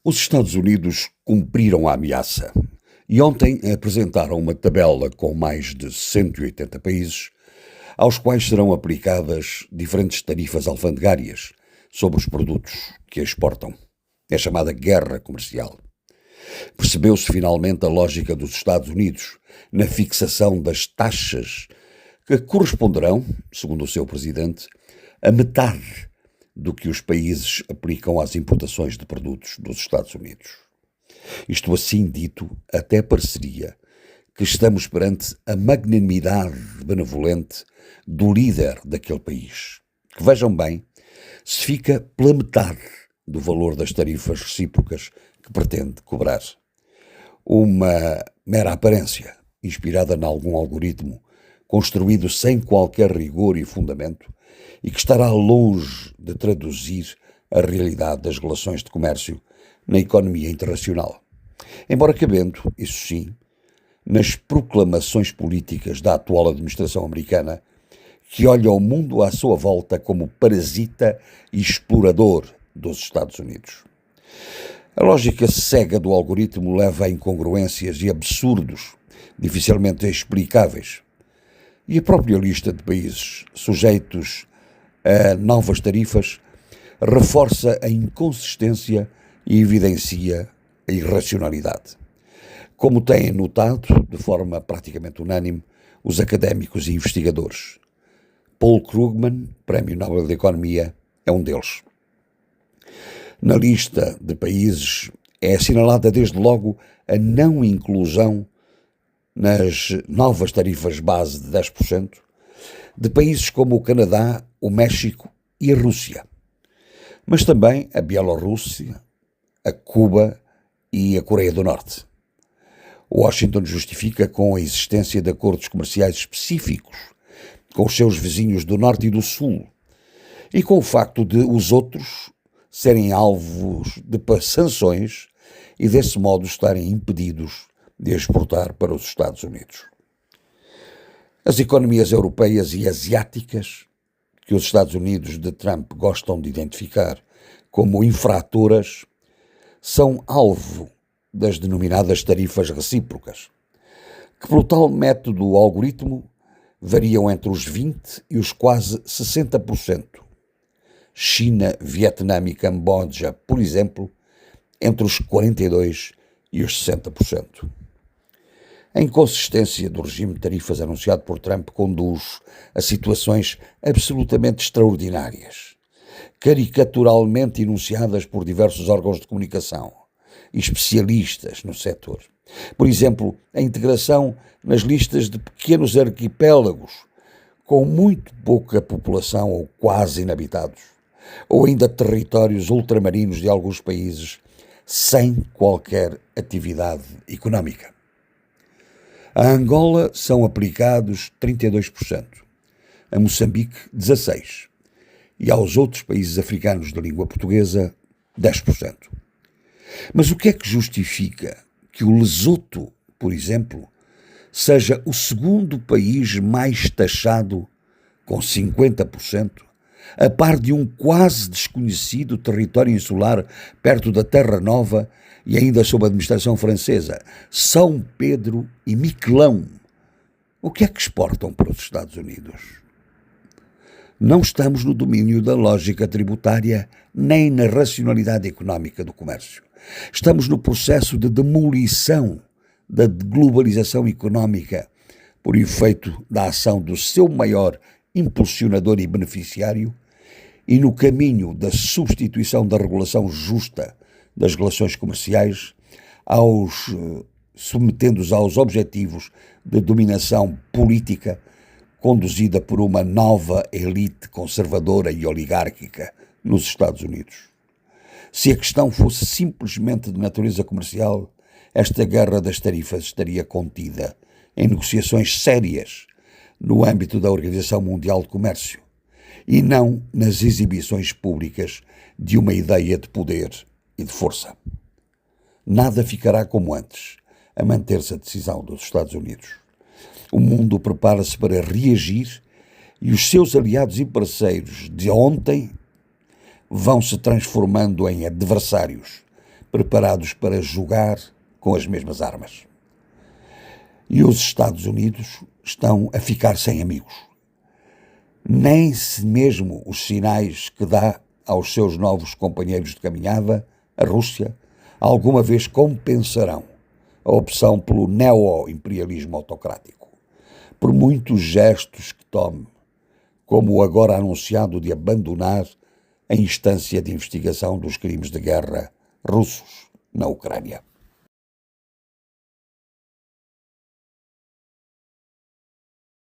Os Estados Unidos cumpriram a ameaça e ontem apresentaram uma tabela com mais de 180 países, aos quais serão aplicadas diferentes tarifas alfandegárias sobre os produtos que exportam. É chamada guerra comercial. Percebeu-se finalmente a lógica dos Estados Unidos na fixação das taxas que corresponderão, segundo o seu presidente, a metade do que os países aplicam às importações de produtos dos Estados Unidos. Isto assim dito, até pareceria que estamos perante a magnanimidade benevolente do líder daquele país, que, vejam bem, se fica pela metade do valor das tarifas recíprocas que pretende cobrar. Uma mera aparência, inspirada em algum algoritmo, construído sem qualquer rigor e fundamento, e que estará longe de traduzir a realidade das relações de comércio na economia internacional. Embora cabendo, isso sim, nas proclamações políticas da atual administração americana, que olha o mundo à sua volta como parasita e explorador dos Estados Unidos. A lógica cega do algoritmo leva a incongruências e absurdos dificilmente explicáveis. E a própria lista de países sujeitos a novas tarifas reforça a inconsistência e evidencia a irracionalidade. Como têm notado, de forma praticamente unânime, os académicos e investigadores. Paul Krugman, Prémio Nobel de Economia, é um deles. Na lista de países é assinalada desde logo a não inclusão nas novas tarifas base de 10% de países como o Canadá, o México e a Rússia, mas também a Bielorrússia, a Cuba e a Coreia do Norte. Washington justifica com a existência de acordos comerciais específicos com os seus vizinhos do Norte e do Sul e com o facto de os outros serem alvos de sanções e desse modo estarem impedidos de exportar para os Estados Unidos. As economias europeias e asiáticas, que os Estados Unidos de Trump gostam de identificar como infratoras, são alvo das denominadas tarifas recíprocas, que pelo tal método algoritmo variam entre os 20% e os quase 60%. China, Vietnã e Camboja, por exemplo, entre os 42% e os 60%. A inconsistência do regime de tarifas anunciado por Trump conduz a situações absolutamente extraordinárias, caricaturalmente enunciadas por diversos órgãos de comunicação e especialistas no setor. Por exemplo, a integração nas listas de pequenos arquipélagos com muito pouca população ou quase inabitados, ou ainda territórios ultramarinos de alguns países sem qualquer atividade económica. A Angola são aplicados 32%, a Moçambique 16% e aos outros países africanos de língua portuguesa 10%. Mas o que é que justifica que o Lesoto, por exemplo, seja o segundo país mais taxado com 50%, a par de um quase desconhecido território insular perto da Terra Nova e ainda sob a administração francesa, São Pedro e Miquelão? O que é que exportam para os Estados Unidos? Não estamos no domínio da lógica tributária nem na racionalidade económica do comércio. Estamos no processo de demolição da globalização económica por efeito da ação do seu maior impulsionador e beneficiário e no caminho da substituição da regulação justa das relações comerciais, submetendo-os aos objetivos de dominação política conduzida por uma nova elite conservadora e oligárquica nos Estados Unidos. Se a questão fosse simplesmente de natureza comercial, esta guerra das tarifas estaria contida em negociações sérias no âmbito da Organização Mundial de Comércio e não nas exibições públicas de uma ideia de poder e de força. Nada ficará como antes, a manter-se a decisão dos Estados Unidos. O mundo prepara-se para reagir e os seus aliados e parceiros de ontem vão se transformando em adversários preparados para jogar com as mesmas armas. E os Estados Unidos estão a ficar sem amigos. Nem se mesmo os sinais que dá aos seus novos companheiros de caminhada, a Rússia, alguma vez compensarão a opção pelo neo-imperialismo autocrático. Por muitos gestos que tome, como o agora anunciado de abandonar a instância de investigação dos crimes de guerra russos na Ucrânia.